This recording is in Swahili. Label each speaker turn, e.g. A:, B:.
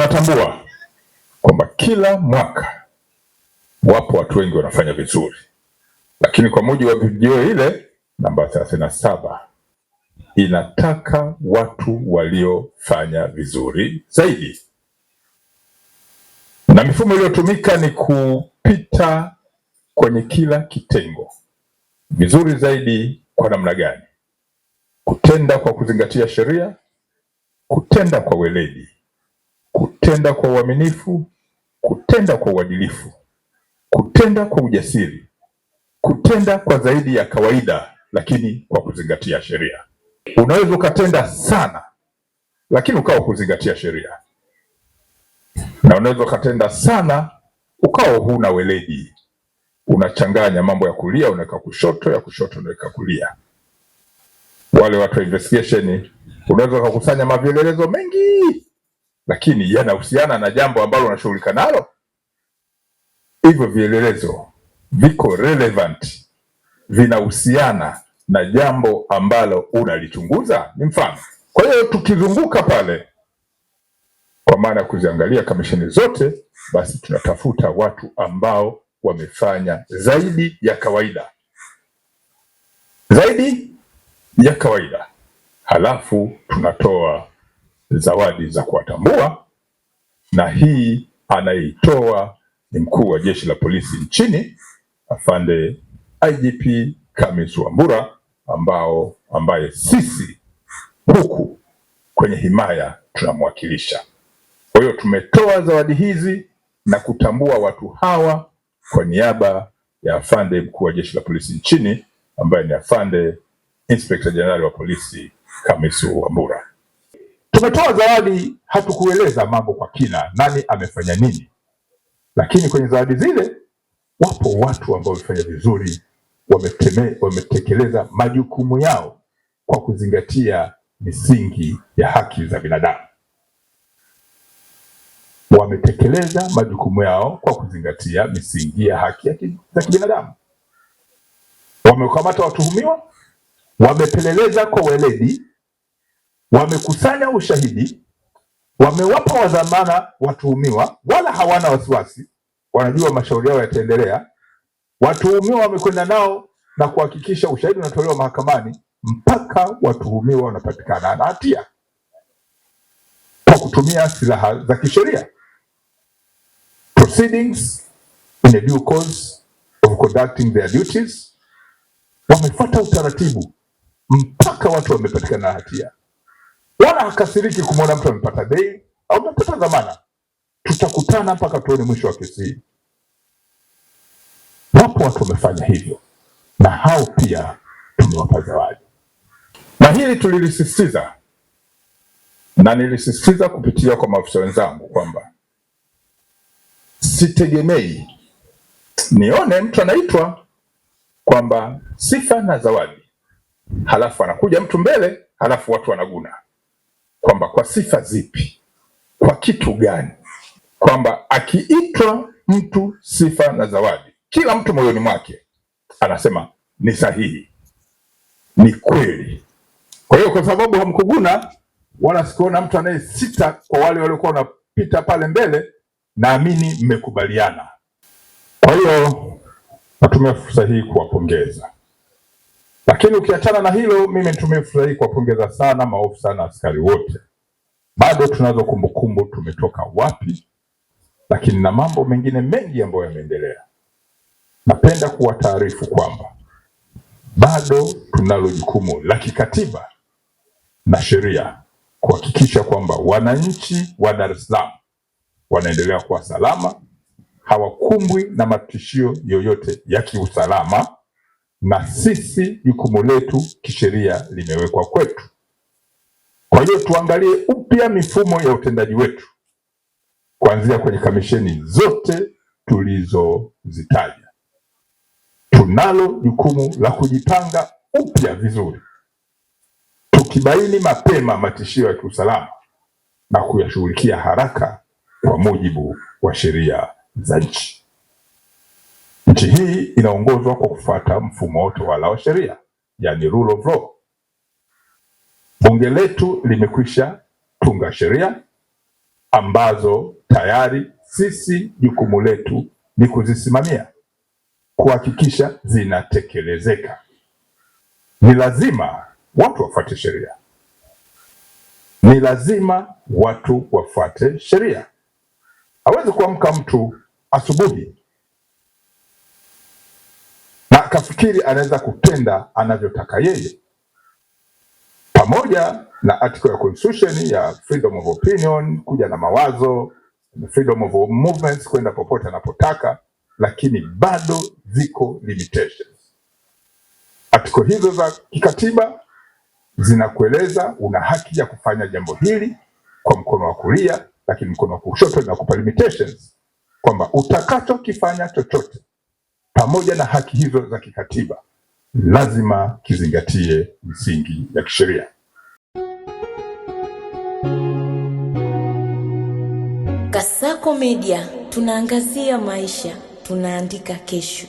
A: Tunatambua kwamba kila mwaka wapo watu wengi wanafanya vizuri, lakini kwa mujibu wa video ile namba 37 inataka watu waliofanya vizuri zaidi, na mifumo iliyotumika ni kupita kwenye kila kitengo. Vizuri zaidi kwa namna gani? Kutenda kwa kuzingatia sheria, kutenda kwa weledi, kutenda kwa uaminifu, kutenda kwa uadilifu, kutenda kwa ujasiri, kutenda kwa zaidi ya kawaida lakini kwa kuzingatia sheria. Unaweza ukatenda sana lakini ukawa kuzingatia sheria, na unaweza ukatenda sana ukawa huna weledi, unachanganya mambo ya kulia unaweka kushoto, ya kushoto unaweka kulia. Wale watu wa investigation unaweza kukusanya mavielelezo mengi lakini yanahusiana na jambo ambalo unashughulika nalo. Hivyo vielelezo viko relevant, vinahusiana na jambo ambalo unalichunguza. Ni mfano. Kwa hiyo tukizunguka pale, kwa maana ya kuziangalia kamisheni zote, basi tunatafuta watu ambao wamefanya zaidi ya kawaida, zaidi ya kawaida, halafu tunatoa zawadi za kuwatambua, na hii anayeitoa ni mkuu wa jeshi la polisi nchini, afande IGP Khamis Wambura, ambaye sisi huku kwenye himaya tunamwakilisha. Kwa hiyo tumetoa zawadi hizi na kutambua watu hawa kwa niaba ya afande mkuu wa jeshi la polisi nchini, ambaye ni afande Inspector General wa polisi Khamis Wambura. Tumetoa zawadi, hatukueleza mambo kwa kina, nani amefanya nini, lakini kwenye zawadi zile wapo watu ambao wamefanya vizuri, wametekeleza majukumu yao kwa kuzingatia misingi ya haki za binadamu. Wametekeleza majukumu yao kwa kuzingatia misingi ya haki za kibinadamu. Wamekamata watuhumiwa, wamepeleleza kwa weledi, wamekusanya ushahidi, wamewapa wadhamana watuhumiwa, wala hawana wasiwasi, wanajua mashauri yao yataendelea. Watuhumiwa wamekwenda nao na kuhakikisha ushahidi unatolewa mahakamani mpaka watuhumiwa wanapatikana na hatia kwa kutumia silaha za kisheria. Proceedings in a due course of conducting their duties. Wamefuata utaratibu mpaka watu wamepatikana na hatia. Wala hakasiriki kumwona mtu amepata bail au amepata dhamana. Tutakutana mpaka tuone mwisho wa kesi hii. Wapo watu wamefanya hivyo, na hao pia tumewapa zawadi. Na hili tulilisisitiza, na nilisisitiza kupitia kwa maafisa wenzangu kwamba sitegemei nione mtu anaitwa kwamba sifa na zawadi, halafu anakuja mtu mbele, halafu watu wanaguna kwamba kwa sifa zipi, kwa kitu gani, kwamba akiitwa mtu sifa na zawadi, kila mtu moyoni mwake anasema ni sahihi, ni kweli. Kwa hiyo kwa sababu hamkuguna wala sikuona mtu anayesita, kwa wale waliokuwa wanapita pale mbele, naamini mmekubaliana. Kwa hiyo natumia fursa hii kuwapongeza. Lakini ukiachana na hilo, mimi nitumie fursa hii kuwapongeza sana maofisa na askari wote. Bado tunazo kumbukumbu tumetoka wapi, lakini na mambo mengine mengi ambayo yameendelea. Napenda kuwataarifu kwamba bado tunalo jukumu la kikatiba na sheria kuhakikisha kwamba wananchi wa Dar es Salaam wanaendelea kuwa salama, hawakumbwi na matishio yoyote ya kiusalama, na sisi jukumu letu kisheria limewekwa kwetu. Kwa hiyo tuangalie upya mifumo ya utendaji wetu kuanzia kwenye kamisheni zote tulizozitaja. Tunalo jukumu la kujipanga upya vizuri, tukibaini mapema matishio ya kiusalama na kuyashughulikia haraka kwa mujibu wa sheria za nchi. Nchi hii inaongozwa kwa kufuata mfumo wa utawala wa sheria, yani rule of law. Bunge letu limekwisha tunga sheria ambazo tayari sisi jukumu letu ni kuzisimamia, kuhakikisha zinatekelezeka. Ni lazima watu wafuate sheria. Ni lazima watu wafuate sheria. Hawezi kuamka mtu asubuhi na akafikiri anaweza kutenda anavyotaka yeye. Pamoja na article ya constitution ya freedom of opinion, kuja na mawazo, freedom of movements, kwenda popote anapotaka, lakini bado ziko limitations. Article hizo za kikatiba zinakueleza una haki ya kufanya jambo hili kwa mkono wa kulia, lakini mkono wa kushoto inakupa limitations kwamba utakachokifanya chochote pamoja na haki hizo za kikatiba lazima kizingatie misingi ya kisheria.
B: Kasako Media, tunaangazia maisha, tunaandika kesho.